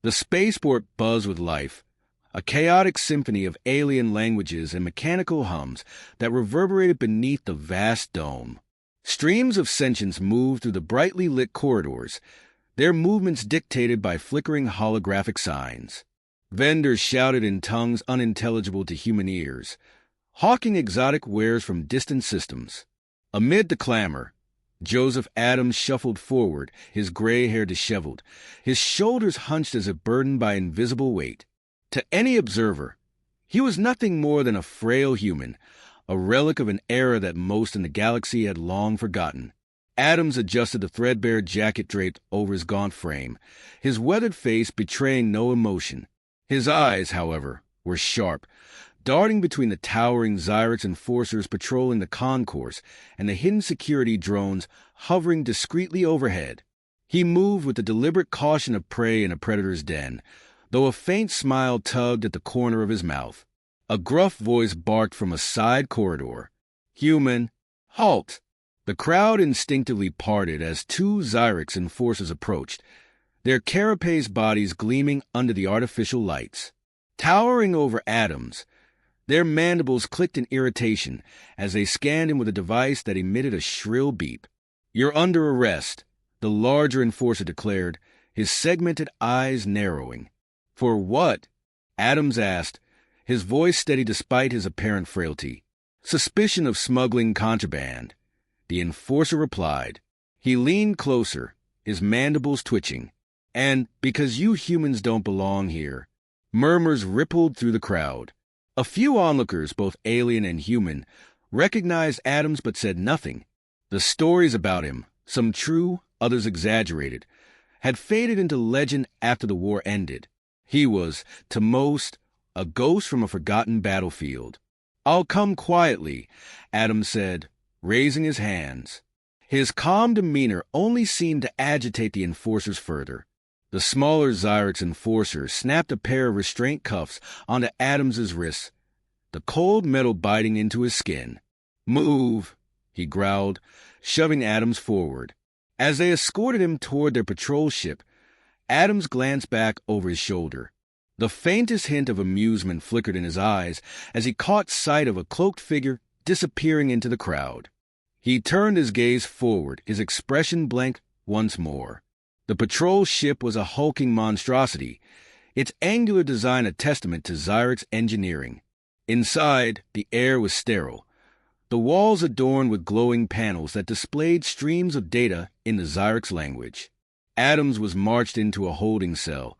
The spaceport buzzed with life, a chaotic symphony of alien languages and mechanical hums that reverberated beneath the vast dome. Streams of sentience moved through the brightly lit corridors, their movements dictated by flickering holographic signs. Vendors shouted in tongues unintelligible to human ears, hawking exotic wares from distant systems. Amid the clamor, Joseph Adams shuffled forward, his gray hair disheveled, his shoulders hunched as if burdened by invisible weight. To any observer, he was nothing more than a frail human, a relic of an era that most in the galaxy had long forgotten. Adams adjusted the threadbare jacket draped over his gaunt frame, his weathered face betraying no emotion. His eyes, however, were sharp, darting between the towering Xyrix enforcers patrolling the concourse and the hidden security drones hovering discreetly overhead. He moved with the deliberate caution of prey in a predator's den, though a faint smile tugged at the corner of his mouth. A gruff voice barked from a side corridor. "Human, halt!" The crowd instinctively parted as two Xyrix enforcers approached, their carapace bodies gleaming under the artificial lights. Towering over Adams, their mandibles clicked in irritation as they scanned him with a device that emitted a shrill beep. "You're under arrest," the larger enforcer declared, his segmented eyes narrowing. "For what?" Adams asked, his voice steady despite his apparent frailty. "Suspicion of smuggling contraband," the enforcer replied. He leaned closer, his mandibles twitching. "And because you humans don't belong here." Murmurs rippled through the crowd. A few onlookers, both alien and human, recognized Adams but said nothing. The stories about him, some true, others exaggerated, had faded into legend after the war ended. He was, to most, a ghost from a forgotten battlefield. "I'll come quietly," Adams said, raising his hands. His calm demeanor only seemed to agitate the enforcers further. The smaller Xyrix enforcer snapped a pair of restraint cuffs onto Adams's wrists, the cold metal biting into his skin. "Move," he growled, shoving Adams forward. As they escorted him toward their patrol ship, Adams glanced back over his shoulder. The faintest hint of amusement flickered in his eyes as he caught sight of a cloaked figure disappearing into the crowd. He turned his gaze forward, his expression blank once more. The patrol ship was a hulking monstrosity, its angular design a testament to Xyrix engineering. Inside, the air was sterile, the walls adorned with glowing panels that displayed streams of data in the Xyrix language. Adams was marched into a holding cell,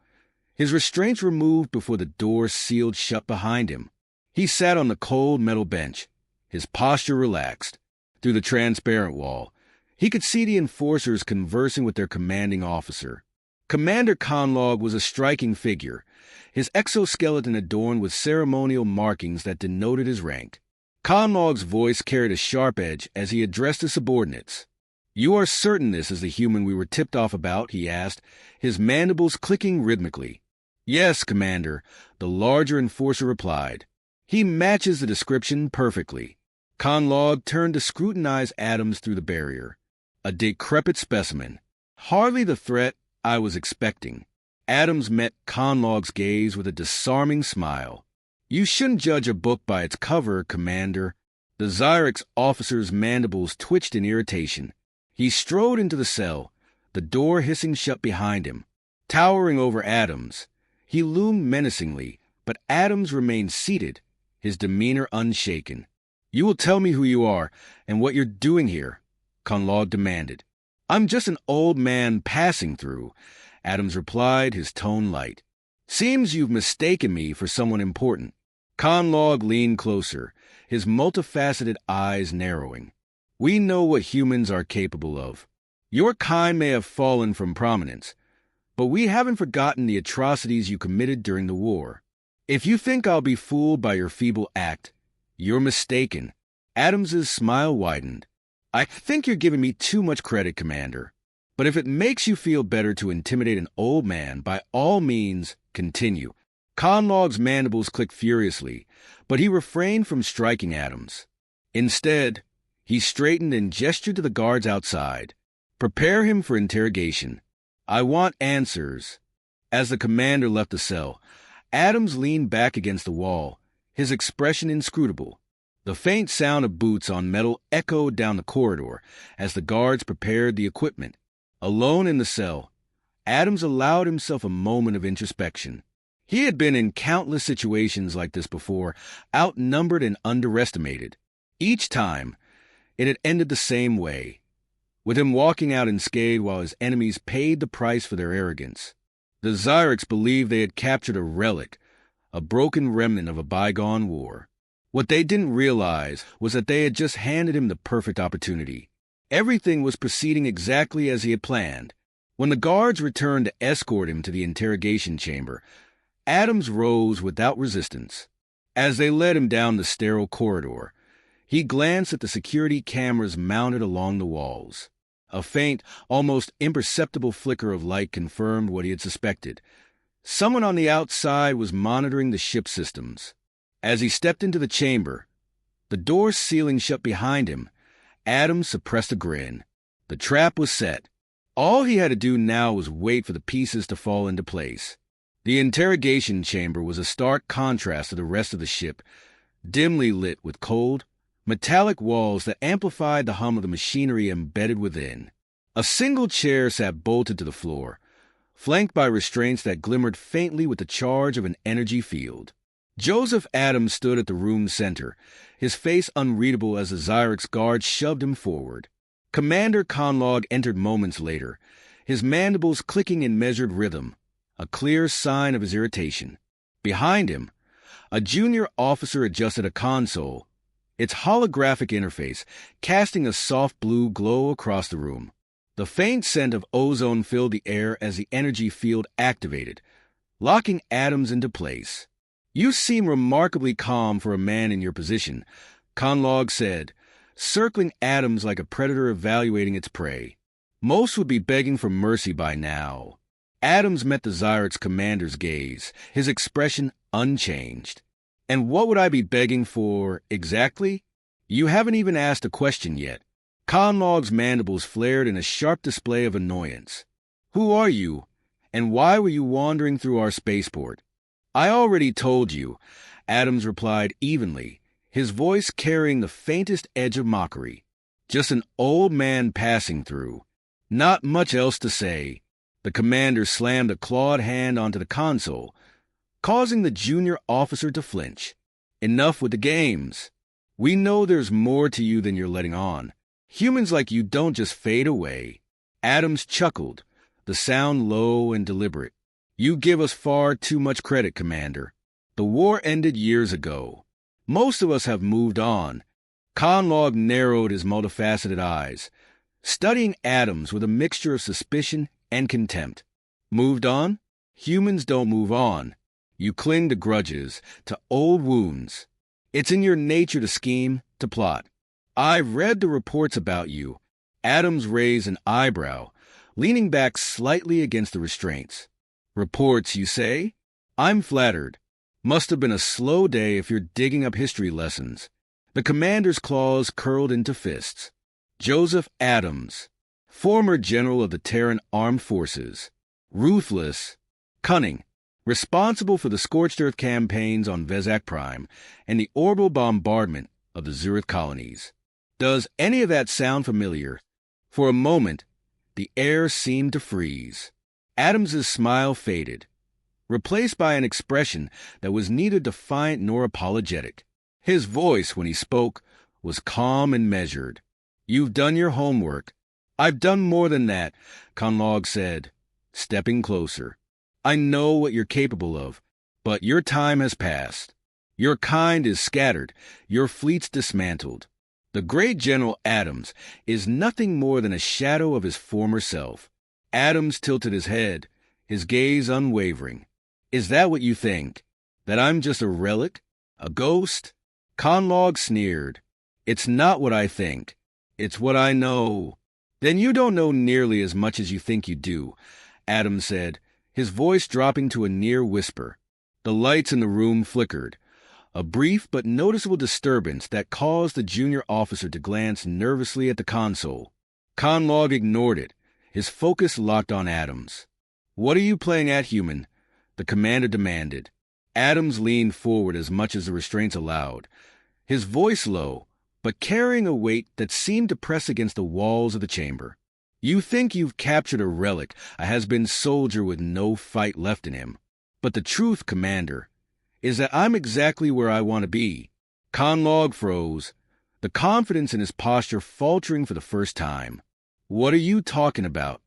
his restraints removed before the door sealed shut behind him. He sat on the cold metal bench, his posture relaxed. Through the transparent wall, he could see the enforcers conversing with their commanding officer. Commander Conlog was a striking figure, his exoskeleton adorned with ceremonial markings that denoted his rank. Conlog's voice carried a sharp edge as he addressed the subordinates. "You are certain this is the human we were tipped off about?" he asked, his mandibles clicking rhythmically. "Yes, Commander," the larger enforcer replied. "He matches the description perfectly." Conlog turned to scrutinize Adams through the barrier. A decrepit specimen. Hardly the threat I was expecting. Adams met Conlog's gaze with a disarming smile. "You shouldn't judge a book by its cover, Commander." The Xyrix officer's mandibles twitched in irritation. He strode into the cell, the door hissing shut behind him. Towering over Adams, he loomed menacingly, but Adams remained seated, his demeanor unshaken. "You will tell me who you are and what you're doing here," Conlog demanded. "I'm just an old man passing through," Adams replied, his tone light. "Seems you've mistaken me for someone important." Conlog leaned closer, his multifaceted eyes narrowing. "We know what humans are capable of. Your kind may have fallen from prominence, but we haven't forgotten the atrocities you committed during the war. If you think I'll be fooled by your feeble act, you're mistaken." Adams's smile widened. "I think you're giving me too much credit, Commander. But if it makes you feel better to intimidate an old man, by all means, continue." Conlog's mandibles clicked furiously, but he refrained from striking Adams. Instead, he straightened and gestured to the guards outside. "Prepare him for interrogation. I want answers." As the commander left the cell, Adams leaned back against the wall, his expression inscrutable. The faint sound of boots on metal echoed down the corridor as the guards prepared the equipment. Alone in the cell, Adams allowed himself a moment of introspection. He had been in countless situations like this before, outnumbered and underestimated. Each time, it had ended the same way, with him walking out unscathed while his enemies paid the price for their arrogance. The Zyrex believed they had captured a relic, a broken remnant of a bygone war. What they didn't realize was that they had just handed him the perfect opportunity. Everything was proceeding exactly as he had planned. When the guards returned to escort him to the interrogation chamber, Adams rose without resistance. As they led him down the sterile corridor, he glanced at the security cameras mounted along the walls. A faint, almost imperceptible flicker of light confirmed what he had suspected. Someone on the outside was monitoring the ship systems. As he stepped into the chamber, the door sealing shut behind him, Adams suppressed a grin. The trap was set. All he had to do now was wait for the pieces to fall into place. The interrogation chamber was a stark contrast to the rest of the ship, dimly lit with cold, metallic walls that amplified the hum of the machinery embedded within. A single chair sat bolted to the floor, flanked by restraints that glimmered faintly with the charge of an energy field. Joseph Adams stood at the room's center, his face unreadable as the Zyrex guard shoved him forward. Commander Conlog entered moments later, his mandibles clicking in measured rhythm, a clear sign of his irritation. Behind him, a junior officer adjusted a console, its holographic interface casting a soft blue glow across the room. The faint scent of ozone filled the air as the energy field activated, locking Adams into place. "You seem remarkably calm for a man in your position," Conlog said, circling Adams like a predator evaluating its prey. "Most would be begging for mercy by now." Adams met the Zyrex commander's gaze, his expression unchanged. "And what would I be begging for, exactly? You haven't even asked a question yet." Conlog's mandibles flared in a sharp display of annoyance. "Who are you, and why were you wandering through our spaceport?" "I already told you," Adams replied evenly, his voice carrying the faintest edge of mockery. "Just an old man passing through. Not much else to say." The commander slammed a clawed hand onto the console, causing the junior officer to flinch. "Enough with the games. We know there's more to you than you're letting on. Humans like you don't just fade away." Adams chuckled, the sound low and deliberate. "You give us far too much credit, Commander. The war ended years ago. Most of us have moved on." Conlog narrowed his multifaceted eyes, studying Adams with a mixture of suspicion and contempt. "Moved on? Humans don't move on. You cling to grudges, to old wounds. It's in your nature to scheme, to plot. I've read the reports about you." Adams raised an eyebrow, leaning back slightly against the restraints. "Reports, you say? I'm flattered. Must have been a slow day if you're digging up history lessons." The commander's claws curled into fists. "Joseph Adams, former general of the Terran Armed Forces. Ruthless, cunning, responsible for the Scorched Earth campaigns on Vezak Prime and the orbital bombardment of the Zurith colonies. Does any of that sound familiar?" For a moment, the air seemed to freeze. Adams's smile faded, replaced by an expression that was neither defiant nor apologetic. His voice, when he spoke, was calm and measured. "You've done your homework." "I've done more than that," Conlog said, stepping closer. "I know what you're capable of, but your time has passed. Your kind is scattered, your fleets dismantled. The great General Adams is nothing more than a shadow of his former self." Adams tilted his head, his gaze unwavering. "Is that what you think? That I'm just a relic? A ghost?" Conlog sneered. "It's not what I think. It's what I know." "Then you don't know nearly as much as you think you do," Adams said, his voice dropping to a near whisper. The lights in the room flickered, a brief but noticeable disturbance that caused the junior officer to glance nervously at the console. Conlog ignored it, his focus locked on Adams. "What are you playing at, human?" the commander demanded. Adams leaned forward as much as the restraints allowed, his voice low, but carrying a weight that seemed to press against the walls of the chamber. "You think you've captured a relic, a has-been soldier with no fight left in him. But the truth, Commander, is that I'm exactly where I want to be." Conlog froze, the confidence in his posture faltering for the first time. "What are you talking about?"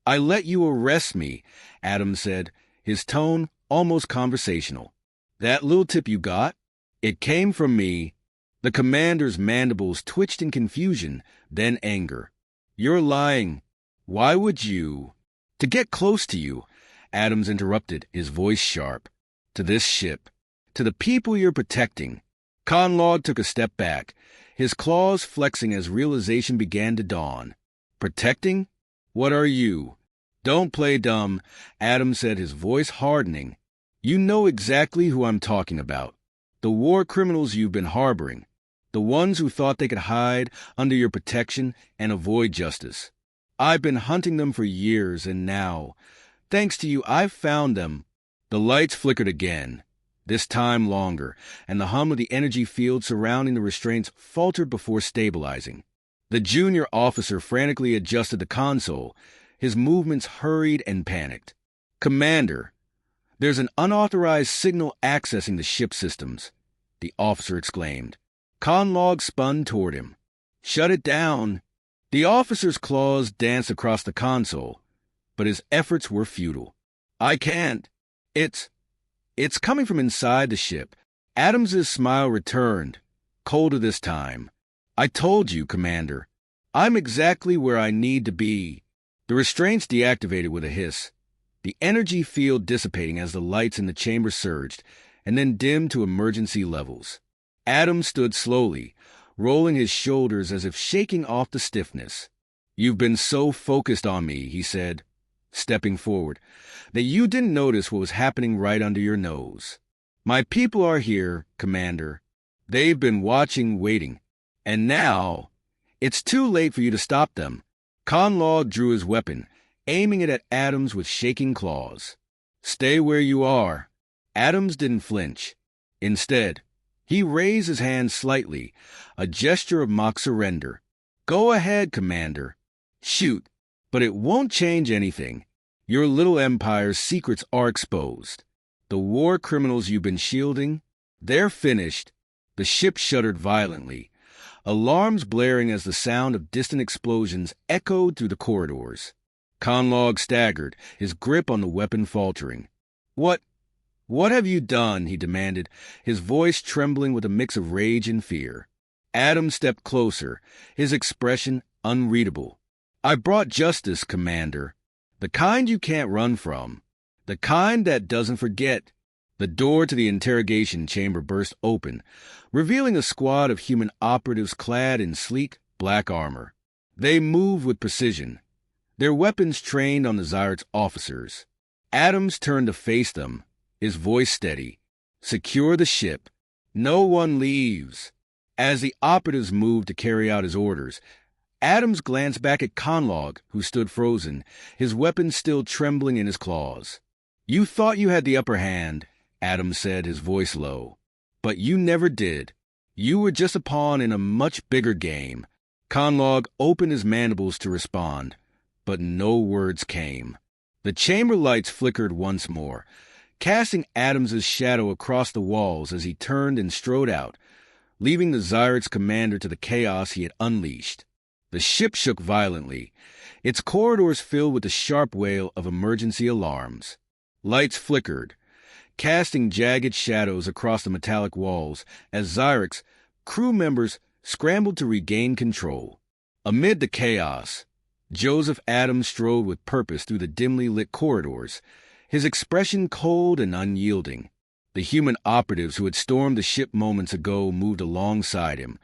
"I let you arrest me," Adams said, his tone almost conversational. "That little tip you got? It came from me." The commander's mandibles twitched in confusion, then anger. "You're lying. Why would you?" "To get close to you," Adams interrupted, his voice sharp. "To this ship. To the people you're protecting." Conlog took a step back, his claws flexing as realization began to dawn. "Protecting? What are you?" "Don't play dumb," Adams said, his voice hardening. "You know exactly who I'm talking about. The war criminals you've been harboring. The ones who thought they could hide under your protection and avoid justice. I've been hunting them for years, and now, thanks to you, I've found them." The lights flickered again, this time longer, and the hum of the energy field surrounding the restraints faltered before stabilizing. The junior officer frantically adjusted the console, his movements hurried and panicked. "Commander, there's an unauthorized signal accessing the ship systems," the officer exclaimed. Conlog spun toward him. "Shut it down." The officer's claws danced across the console, but his efforts were futile. "I can't. It's coming from inside the ship." Adams's smile returned, colder this time. "I told you, Commander. I'm exactly where I need to be." The restraints deactivated with a hiss, the energy field dissipating as the lights in the chamber surged, and then dimmed to emergency levels. Adams stood slowly, rolling his shoulders as if shaking off the stiffness. "You've been so focused on me," he said, stepping forward, "that you didn't notice what was happening right under your nose. My people are here, Commander. They've been watching, waiting. And now, it's too late for you to stop them." Conlog drew his weapon, aiming it at Adams with shaking claws. "Stay where you are." Adams didn't flinch. Instead, he raised his hand slightly, a gesture of mock surrender. "Go ahead, Commander. Shoot, but it won't change anything. Your little empire's secrets are exposed. The war criminals you've been shielding, they're finished." The ship shuddered violently, alarms blaring as the sound of distant explosions echoed through the corridors. Conlog staggered, his grip on the weapon faltering. What have you done?" he demanded, his voice trembling with a mix of rage and fear. Adams stepped closer, his expression unreadable. "I brought justice, Commander. The kind you can't run from. The kind that doesn't forget." The door to the interrogation chamber burst open, revealing a squad of human operatives clad in sleek, black armor. They moved with precision, their weapons trained on the Zyrex officers. Adams turned to face them, his voice steady. "Secure the ship. No one leaves." As the operatives moved to carry out his orders, Adams glanced back at Conlog, who stood frozen, his weapon still trembling in his claws. "You thought you had the upper hand," Adams said, his voice low. "But you never did. You were just a pawn in a much bigger game." Conlog opened his mandibles to respond, but no words came. The chamber lights flickered once more, casting Adams's shadow across the walls as he turned and strode out, leaving the Zyrex commander to the chaos he had unleashed. The ship shook violently, its corridors filled with the sharp wail of emergency alarms. Lights flickered, casting jagged shadows across the metallic walls as Zyrex crew members scrambled to regain control. Amid the chaos, Joseph Adams strode with purpose through the dimly lit corridors, his expression cold and unyielding. The human operatives who had stormed the ship moments ago moved alongside him,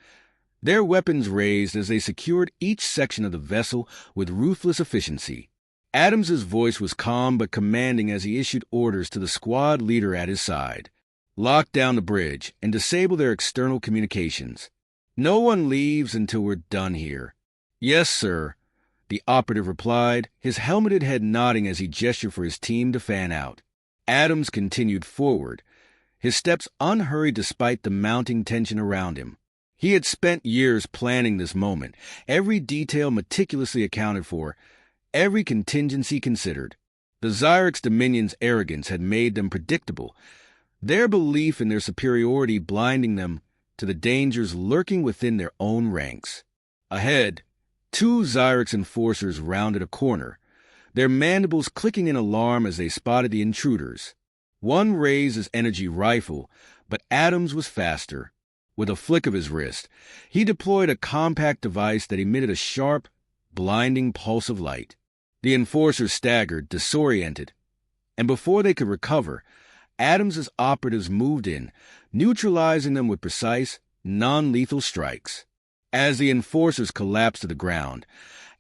their weapons raised as they secured each section of the vessel with ruthless efficiency. Adams's voice was calm but commanding as he issued orders to the squad leader at his side. "Lock down the bridge and disable their external communications. No one leaves until we're done here." "Yes, sir." the operative replied, his helmeted head nodding as he gestured for his team to fan out. Adams continued forward, his steps unhurried despite the mounting tension around him. He had spent years planning this moment, every detail meticulously accounted for, every contingency considered. The Xyrex Dominion's arrogance had made them predictable, their belief in their superiority blinding them to the dangers lurking within their own ranks. Ahead, two Xyrex enforcers rounded a corner, their mandibles clicking in alarm as they spotted the intruders. One raised his energy rifle, but Adams was faster. With a flick of his wrist, he deployed a compact device that emitted a sharp, blinding pulse of light. The enforcers staggered, disoriented, and before they could recover, Adams's operatives moved in, neutralizing them with precise, non-lethal strikes. As the enforcers collapsed to the ground,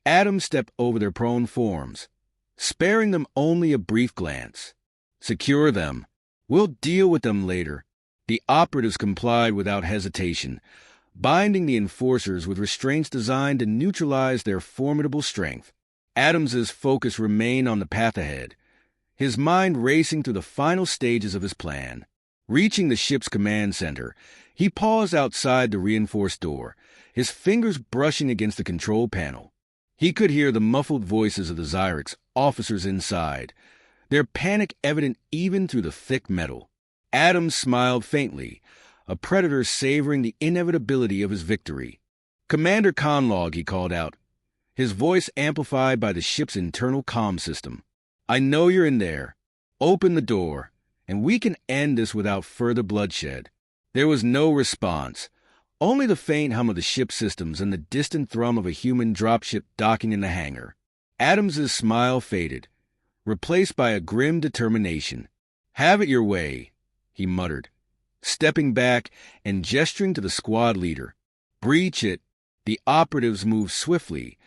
Adams stepped over their prone forms, sparing them only a brief glance. "Secure them. We'll deal with them later." The operatives complied without hesitation, binding the enforcers with restraints designed to neutralize their formidable strength. Adams's focus remained on the path ahead, his mind racing through the final stages of his plan. Reaching the ship's command center, he paused outside the reinforced door, his fingers brushing against the control panel. He could hear the muffled voices of the Xyrex officers inside, their panic evident even through the thick metal. Adams smiled faintly, a predator savoring the inevitability of his victory. "Commander Conlog," he called out, his voice amplified by the ship's internal comm system. "I know you're in there. Open the door, and we can end this without further bloodshed." There was no response, only the faint hum of the ship's systems and the distant thrum of a human dropship docking in the hangar. Adams's smile faded, replaced by a grim determination. "Have it your way," he muttered, stepping back and gesturing to the squad leader. "Breach it." The operatives moved swiftly,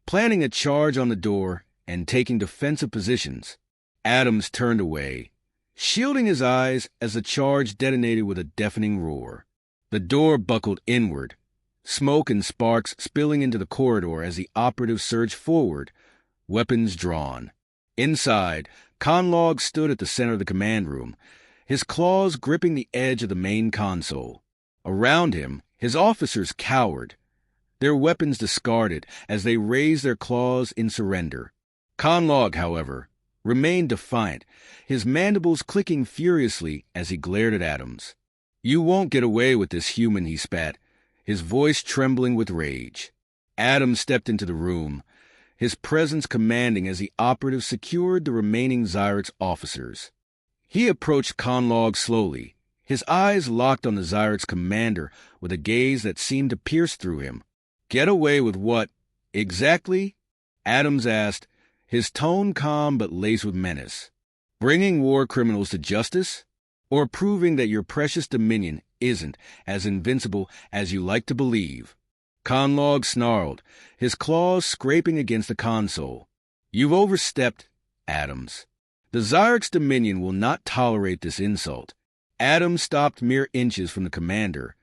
planning a charge on the door and taking defensive positions. Adams turned away, shielding his eyes as the charge detonated with a deafening roar. The door buckled inward, smoke and sparks spilling into the corridor as the operatives surged forward, weapons drawn. Inside, Conlog stood at the center of the command room, his claws gripping the edge of the main console. Around him, his officers cowered, their weapons discarded as they raised their claws in surrender. Conlog, however, remained defiant, his mandibles clicking furiously as he glared at Adams. "You won't get away with this, human," he spat, his voice trembling with rage. Adams stepped into the room, his presence commanding as the operative secured the remaining Xyrex officers. He approached Conlog slowly, his eyes locked on the Xyrex commander with a gaze that seemed to pierce through him. "Get away with what, exactly?" Adams asked, his tone calm but laced with menace. "Bringing war criminals to justice? Or proving that your precious Dominion isn't as invincible as you like to believe?" Conlog snarled, his claws scraping against the console. "You've overstepped, Adams. The Xyrex Dominion will not tolerate this insult." Adams stopped mere inches from the commander,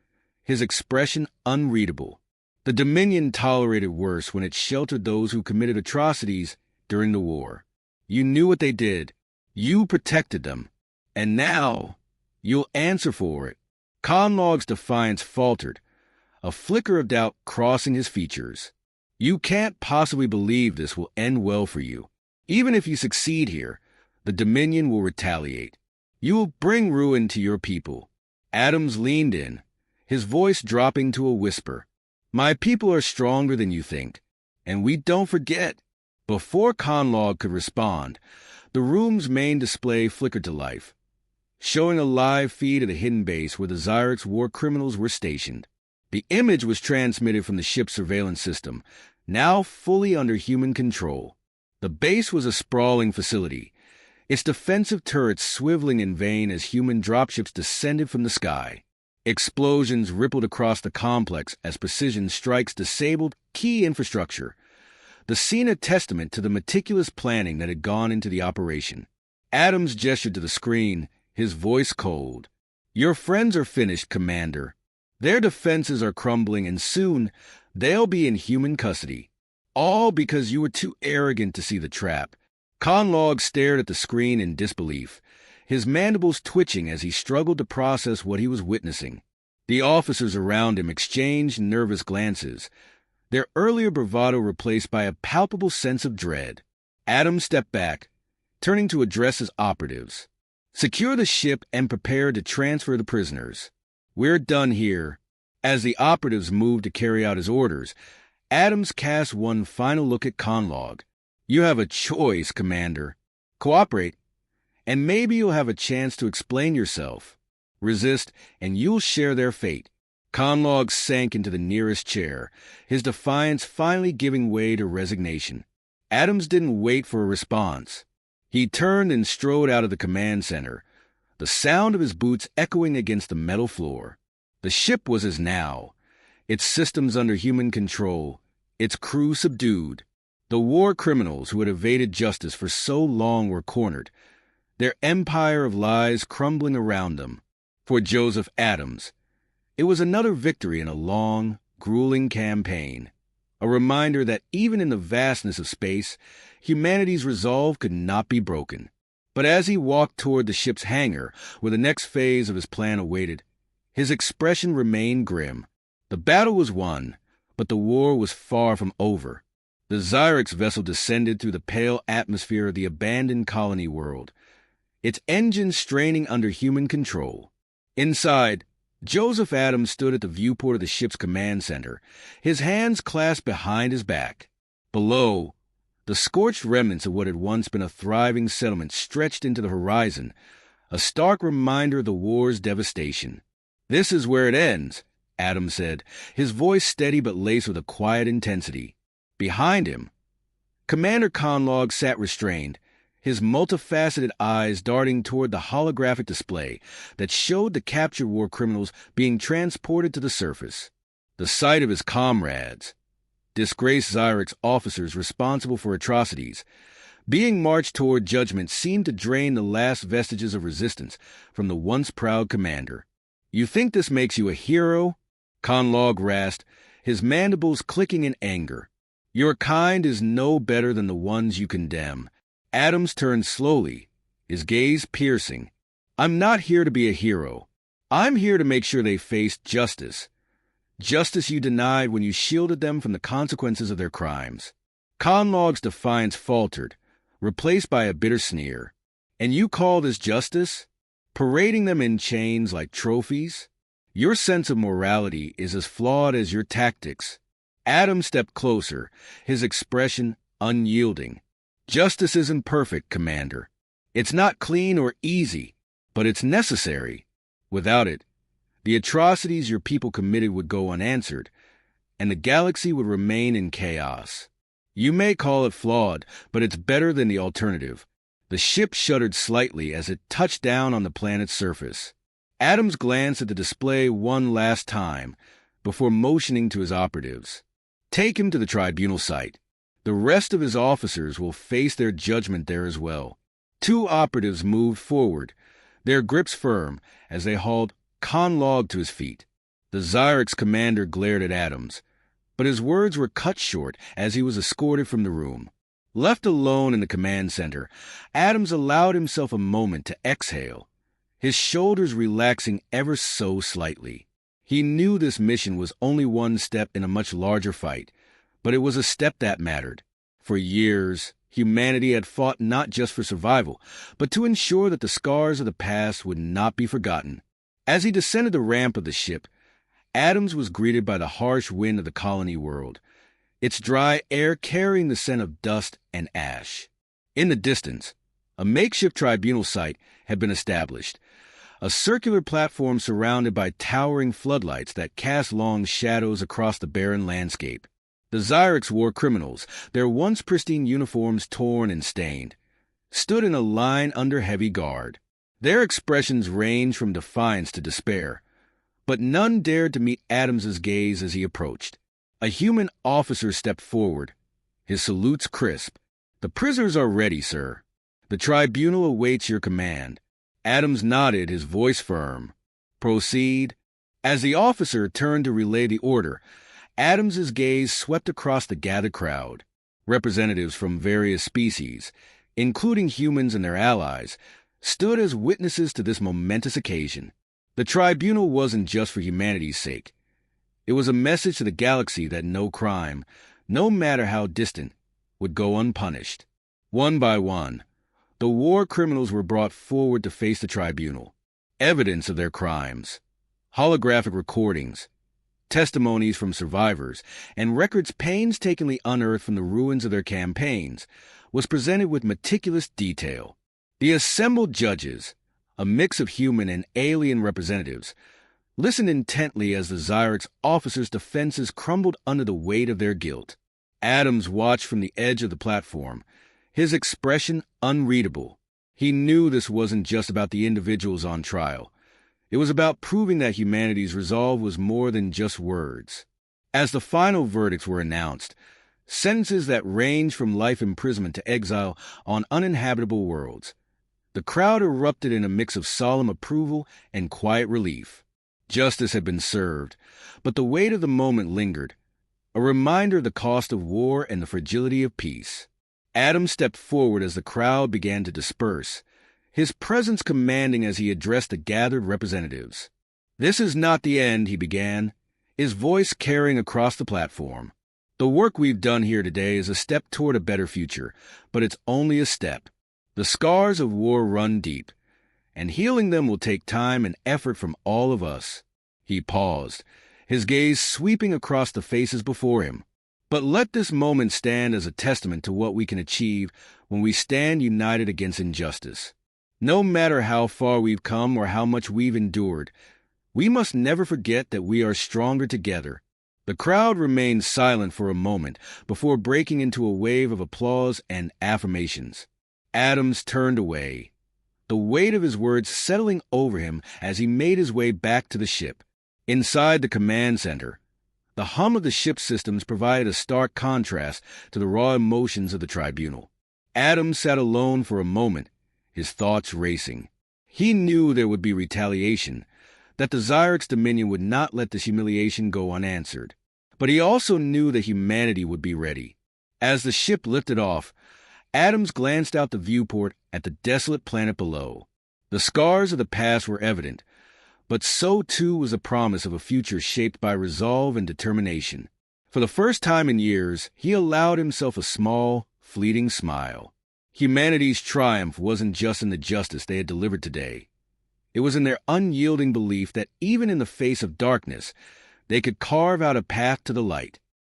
his expression unreadable. The Dominion tolerated worse when it sheltered those who committed atrocities during the war. You knew what they did. You protected them. And now, you'll answer for it. Conlog's defiance faltered, a flicker of doubt crossing his features. "You can't possibly believe this will end well for you. Even if you succeed here, the Dominion will retaliate. You will bring ruin to your people." Adams leaned in, his voice dropping to a whisper. "My people are stronger than you think, and we don't forget." Before Conlog could respond, the room's main display flickered to life, showing a live feed of the hidden base where the Xyrex war criminals were stationed. The image was transmitted from the ship's surveillance system, now fully under human control. The base was a sprawling facility, its defensive turrets swiveling in vain as human dropships descended from the sky. Explosions rippled across the complex as precision strikes disabled key infrastructure, the scene a testament to the meticulous planning that had gone into the operation. Adams gestured to the screen, his voice cold. "Your friends are finished, Commander. Their defenses are crumbling, and soon they'll be in human custody." All because you were too arrogant to see the trap. Conlog stared at the screen in disbelief, his mandibles twitching as he struggled to process what he was witnessing. The officers around him exchanged nervous glances, their earlier bravado replaced by a palpable sense of dread. Adams stepped back, turning to address his operatives. "Secure the ship and prepare to transfer the prisoners. We're done here." As the operatives moved to carry out his orders, Adams cast one final look at Conlog. "You have a choice, Commander. Cooperate, and maybe you'll have a chance to explain yourself. Resist, and you'll share their fate." Conlog sank into the nearest chair, his defiance finally giving way to resignation. Adams didn't wait for a response. He turned and strode out of the command center, the sound of his boots echoing against the metal floor. The ship was his now, its systems under human control, its crew subdued. The war criminals who had evaded justice for so long were cornered, their empire of lies crumbling around them. For Joseph Adams, it was another victory in a long, grueling campaign, a reminder that even in the vastness of space, humanity's resolve could not be broken. But as he walked toward the ship's hangar, where the next phase of his plan awaited, his expression remained grim. The battle was won, but the war was far from over. The Xyrex vessel descended through the pale atmosphere of the abandoned colony world, its engines straining under human control. Inside, Joseph Adams stood at the viewport of the ship's command center, his hands clasped behind his back. Below, the scorched remnants of what had once been a thriving settlement stretched into the horizon, a stark reminder of the war's devastation. "This is where it ends," Adams said, his voice steady but laced with a quiet intensity. Behind him, Commander Conlog sat restrained, his multifaceted eyes darting toward the holographic display that showed the captured war criminals being transported to the surface. The sight of his comrades, disgraced Xyrex officers responsible for atrocities, being marched toward judgment seemed to drain the last vestiges of resistance from the once proud commander. "You think this makes you a hero?" Conlog rasped, his mandibles clicking in anger. "Your kind is no better than the ones you condemn." Adams turned slowly, his gaze piercing. "I'm not here to be a hero. I'm here to make sure they face justice. Justice you denied when you shielded them from the consequences of their crimes." Conlog's defiance faltered, replaced by a bitter sneer. "And you call this justice? Parading them in chains like trophies? Your sense of morality is as flawed as your tactics." Adams stepped closer, his expression unyielding. "Justice isn't perfect, Commander. It's not clean or easy, but it's necessary. Without it, the atrocities your people committed would go unanswered, and the galaxy would remain in chaos. You may call it flawed, but it's better than the alternative." The ship shuddered slightly as it touched down on the planet's surface. Adams glanced at the display one last time before motioning to his operatives. "Take him to the tribunal site. The rest of his officers will face their judgment there as well." Two operatives moved forward, their grips firm, as they hauled Conlog to his feet. The Xyrex commander glared at Adams, but his words were cut short as he was escorted from the room. Left alone in the command center, Adams allowed himself a moment to exhale, his shoulders relaxing ever so slightly. He knew this mission was only one step in a much larger fight, but it was a step that mattered. For years, humanity had fought not just for survival, but to ensure that the scars of the past would not be forgotten. As he descended the ramp of the ship, Adams was greeted by the harsh wind of the colony world, its dry air carrying the scent of dust and ash. In the distance, a makeshift tribunal site had been established, a circular platform surrounded by towering floodlights that cast long shadows across the barren landscape. The Xyrex war criminals, their once pristine uniforms torn and stained, stood in a line under heavy guard. Their expressions ranged from defiance to despair, but none dared to meet Adams's gaze as he approached. A human officer stepped forward, his salutes crisp. "The prisoners are ready, sir. The tribunal awaits your command." Adams nodded, his voice firm. "Proceed." As the officer turned to relay the order, Adams's gaze swept across the gathered crowd. Representatives from various species, including humans and their allies, stood as witnesses to this momentous occasion. The tribunal wasn't just for humanity's sake. It was a message to the galaxy that no crime, no matter how distant, would go unpunished. One by one, the war criminals were brought forward to face the tribunal. Evidence of their crimes, holographic recordings, testimonies from survivors, and records painstakingly unearthed from the ruins of their campaigns, was presented with meticulous detail. The assembled judges, a mix of human and alien representatives, listened intently as the Xyrix officers' defenses crumbled under the weight of their guilt. Adams watched from the edge of the platform, his expression unreadable. He knew this wasn't just about the individuals on trial. It was about proving that humanity's resolve was more than just words. As the final verdicts were announced, sentences that ranged from life imprisonment to exile on uninhabitable worlds, the crowd erupted in a mix of solemn approval and quiet relief. Justice had been served, but the weight of the moment lingered, a reminder of the cost of war and the fragility of peace. Adams stepped forward as the crowd began to disperse, his presence commanding as he addressed the gathered representatives. "This is not the end," he began, his voice carrying across the platform. "The work we've done here today is a step toward a better future, but it's only a step. The scars of war run deep, and healing them will take time and effort from all of us." He paused, his gaze sweeping across the faces before him. "But let this moment stand as a testament to what we can achieve when we stand united against injustice. No matter how far we've come or how much we've endured, we must never forget that we are stronger together." The crowd remained silent for a moment before breaking into a wave of applause and affirmations. Adams turned away, the weight of his words settling over him as he made his way back to the ship. Inside the command center, the hum of the ship's systems provided a stark contrast to the raw emotions of the tribunal. Adams sat alone for a moment, his thoughts racing. He knew there would be retaliation, that the Xyrix Dominion would not let this humiliation go unanswered. But he also knew that humanity would be ready. As the ship lifted off, Adams glanced out the viewport at the desolate planet below. The scars of the past were evident, but so too was the promise of a future shaped by resolve and determination. For the first time in years, he allowed himself a small, fleeting smile. Humanity's triumph wasn't just in the justice they had delivered today. It was in their unyielding belief that even in the face of darkness, they could carve out a path to the light.